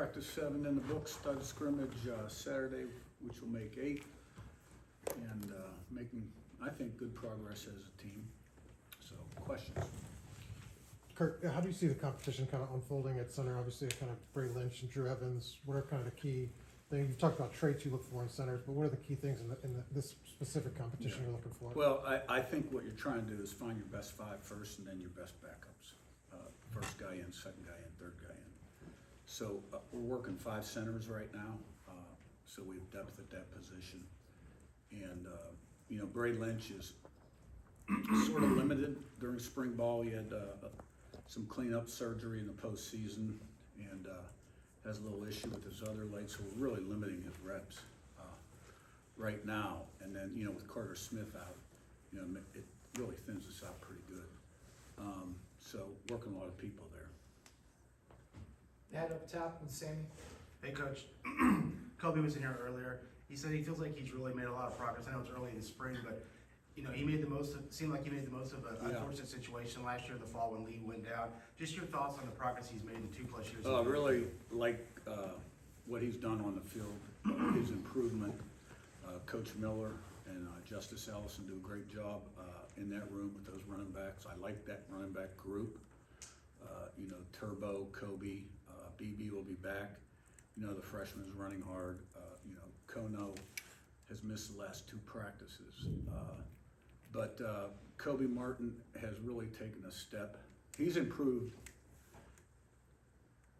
practice 7 in the books, stud scrimmage Saturday, which will make 8, and making, I think, good progress as a team. So, questions? Curt, how do you see the competition kind of unfolding at center? Obviously, kind of Bray Lynch and Drew Evans. What are kind of the key things? You talked about traits you look for in centers, but what are the key things in this specific competition you're looking for? Well, I think what you're trying to do is find your best 5 first and then your best backups. First guy in, second guy in, third guy in. So we're working 5 centers right now, so we have depth at that position. And, Bray Lynch is sort of limited during spring ball. He had some cleanup surgery in the postseason and has a little issue with his other legs, so we're really limiting his reps right now. And then, with Carter Smith out, it really thins us out pretty good. So working a lot of people there. Matt up top and Sammy. Hey, Coach. Kobe was in here earlier. He said he feels like he's really made a lot of progress. I know it's early in the spring, but he made the most of. Seemed like he made the most of an unfortunate situation last year in the fall when Lee went down. Just your thoughts on the progress he's made in 2+ years. I really like what he's done on the field. His improvement. Coach Miller and Justice Ellison do a great job in that room with those running backs. I like that running back group. Turbo, Kobe, BB will be back. The freshman's running hard. Kono has missed the last 2 practices. But Kobe Martin has really taken a step. He's improved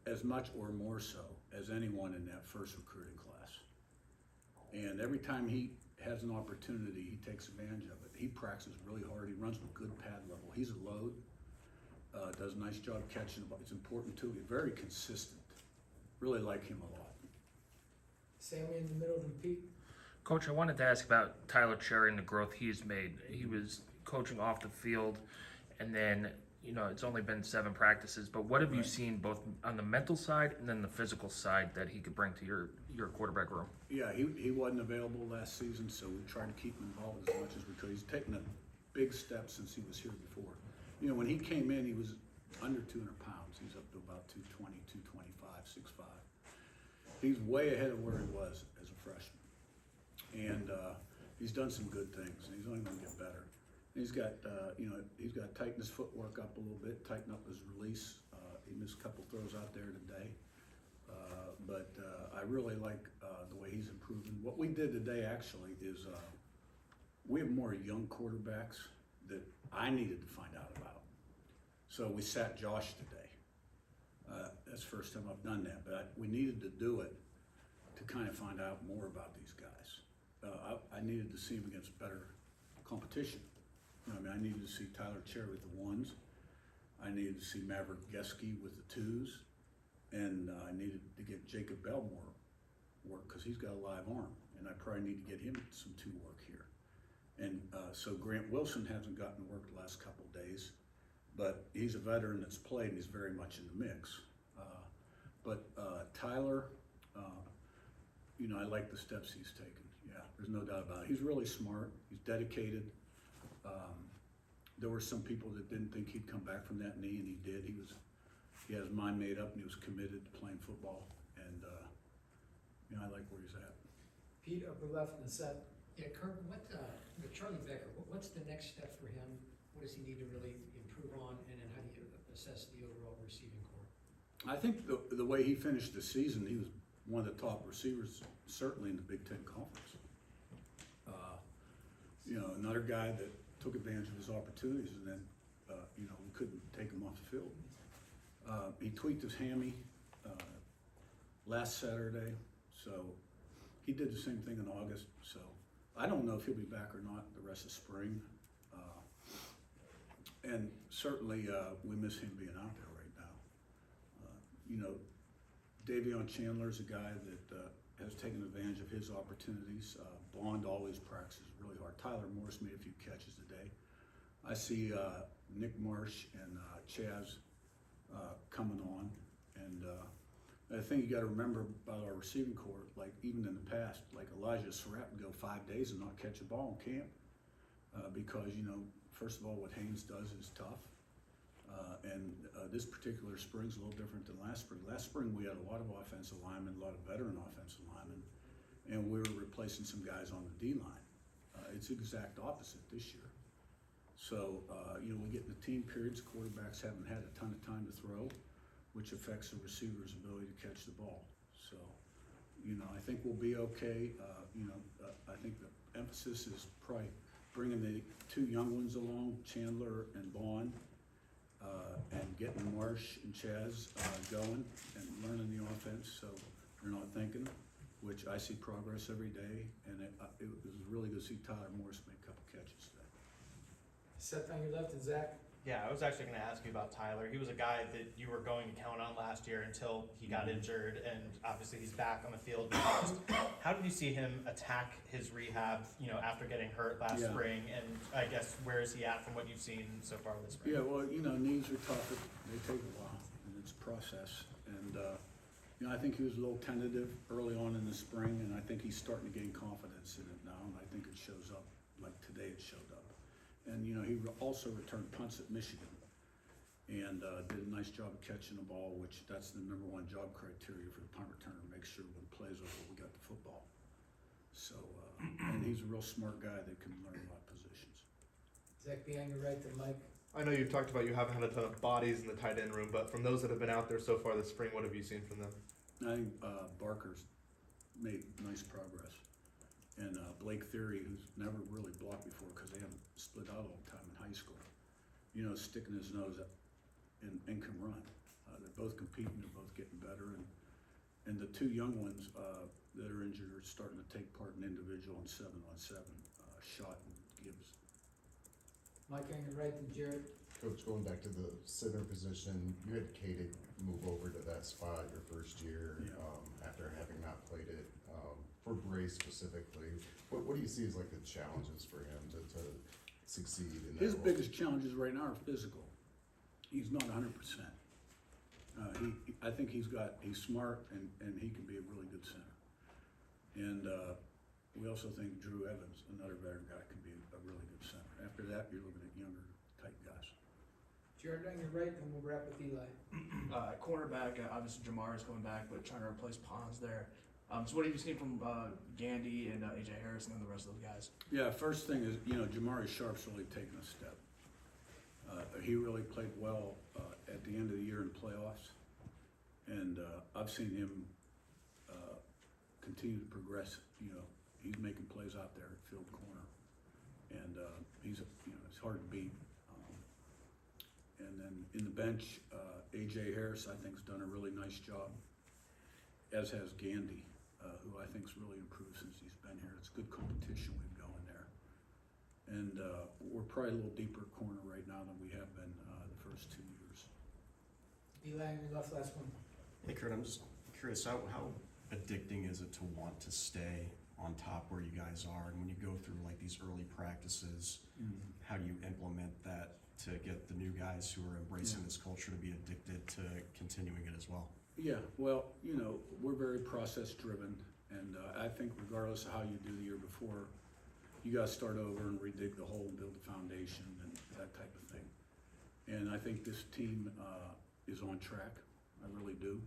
as much or more so as anyone in that first recruiting class. And every time he has an opportunity, he takes advantage of it. He practices really hard. He runs with good pad level. He's a load. Does a nice job catching the ball. It's important too. He's very consistent. Really like him a lot. Sammy in the middle and Pete. Coach, I wanted to ask about Tyler Cherry and the growth he's made. He was coaching off the field, and then, it's only been 7 practices, but what have you seen both on the mental side and then the physical side that he could bring to your quarterback room? Yeah, he wasn't available last season, so we tried to keep him involved as much as we could. He's taken a big step since he was here before. When he came in, he was under 200 pounds. He's up to about 220, 225, 6'5". He's way ahead of where he was as a freshman. And he's done some good things, and he's only going to get better. He's got, he's got to tighten his footwork up a little bit, tighten up his release. He missed a couple throws out there today. But I really like the way he's improving. What we did today actually is we have more young quarterbacks that I needed to find out about. So we sat Josh today. That's the first time I've done that, but we needed to do it to kind of find out more about these guys. I needed to see him against better competition. I needed to see Tyler Cherry with the 1s. I needed to see Maverick Geske with the 2s. And I needed to get Jacob Belmore work because he's got a live arm. And I probably need to get him some 2 work here. And so Grant Wilson hasn't gotten work the last couple of days, but he's a veteran that's played and he's very much in the mix. But Tyler, I like the steps he's taken. Yeah, there's no doubt about it. He's really smart. He's dedicated. There were some people that didn't think he'd come back from that knee, and he did. He had his mind made up, and he was committed to playing football. And I like where he's at. Pete upper left in the set. Yeah, Curt, with Charlie Becker, what's the next step for him? What does he need to really improve on, and then how do you assess the overall receiving core? I think the way he finished the season, he was one of the top receivers, certainly in the Big Ten Conference. Another guy that took advantage of his opportunities, and then, we couldn't take him off the field. He tweaked his hammy last Saturday, so he did the same thing in August. So I don't know if he'll be back or not the rest of spring. And certainly we miss him being out there right now. Davion Chandler is a guy that has taken advantage of his opportunities. Bond always practices really hard. Tyler Morris made a few catches today. I see Nick Marsh and Chaz coming on. And the thing you got to remember about our receiving corps, like even in the past, like Elijah Surratt would go 5 days and not catch a ball in camp because, first of all, what Haynes does is tough. This particular spring's a little different than last spring. Last spring, we had a lot of offensive linemen, a lot of veteran offensive linemen, and we were replacing some guys on the D-line. It's the exact opposite this year. So, we get in the team periods, quarterbacks haven't had a ton of time to throw, which affects the receiver's ability to catch the ball. So, I think we'll be okay. I think the emphasis is probably bringing the two young ones along, Chandler and Vaughn, and getting Marsh and Chaz going and learning the offense so they're not thinking, which I see progress every day. And it was really good to see Tyler Morris make a couple catches today. Seth on your left and Zach. Yeah, I was actually going to ask you about Tyler. He was a guy that you were going to count on last year until he got injured, and obviously he's back on the field. How did you see him attack his rehab, after getting hurt last spring? And I guess where is he at from what you've seen so far this spring? Yeah, well, knees are tough. They take a while, and it's a process. And, I think he was a little tentative early on in the spring, and I think he's starting to gain confidence in it now, and I think it shows up, like today it showed up. And, he also returned punts at Michigan and did a nice job of catching the ball, which that's the number one job criteria for the punt returner, make sure when the play's over, we got the football. So, and he's a real smart guy that can learn a lot of positions. Zach, be on your right to Mike. I know you've talked about you haven't had a ton of bodies in the tight end room, but from those that have been out there so far this spring, what have you seen from them? I think Barker's made nice progress. And Blake Theory, who's never really blocked before because they haven't split out all the time in high school, sticking his nose up and can run. They're both competing, they're both getting better. And the two young ones that are injured are starting to take part in individual and 7-on-7, Shot and Gibbs. Mike on your right to Jared. Coach, going back to the center position, you had Katie move over to that spot your first year after having not played it. For Bray specifically, what do you see as like the challenges for him to succeed in that His role? biggest challenges right now are physical. He's not 100%. I think he's smart and he can be a really good center. And we also think Drew Evans, another veteran guy, can be a really good center. After that, you're looking at younger type guys. Jared on your right, then we'll wrap with Eli. Cornerback, obviously Jamar is coming back, but trying to replace Pons there. So what have you seen from Gandy and AJ Harris and then the rest of those guys? Yeah, first thing is, Jamari Sharp's really taken a step. He really played well at the end of the year in playoffs. And I've seen him continue to progress. He's making plays out there at field corner. And it's hard to beat. And then in the bench, AJ Harris, I think, has done a really nice job, as has Gandy, who I think's really improved since he's been here. It's good competition we've going there. And we're probably a little deeper corner right now than we have been the first 2 years. Eli on your left, last one. Hey Curt, I'm just curious, how addicting is it to want to stay on top where you guys are? And when you go through like these early practices, how do you implement that to get the new guys who are embracing this culture to be addicted to continuing it as well? Yeah, well, we're very process driven, and I think regardless of how you do the year before, you gotta start over and redig the hole and build the foundation and that type of thing. And I think this team is on track, I really do.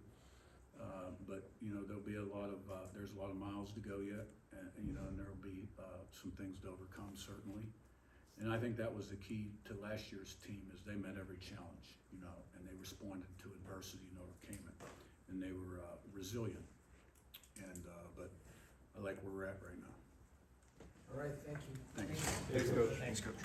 But there'll be there's a lot of miles to go yet, and there'll be some things to overcome certainly. And I think that was the key to last year's team, is they met every challenge, and they responded to adversity and overcame it. And they were resilient. And but I like where we're at right now. All right, thank you. Thanks. Thanks, Coach. Thanks, Coach.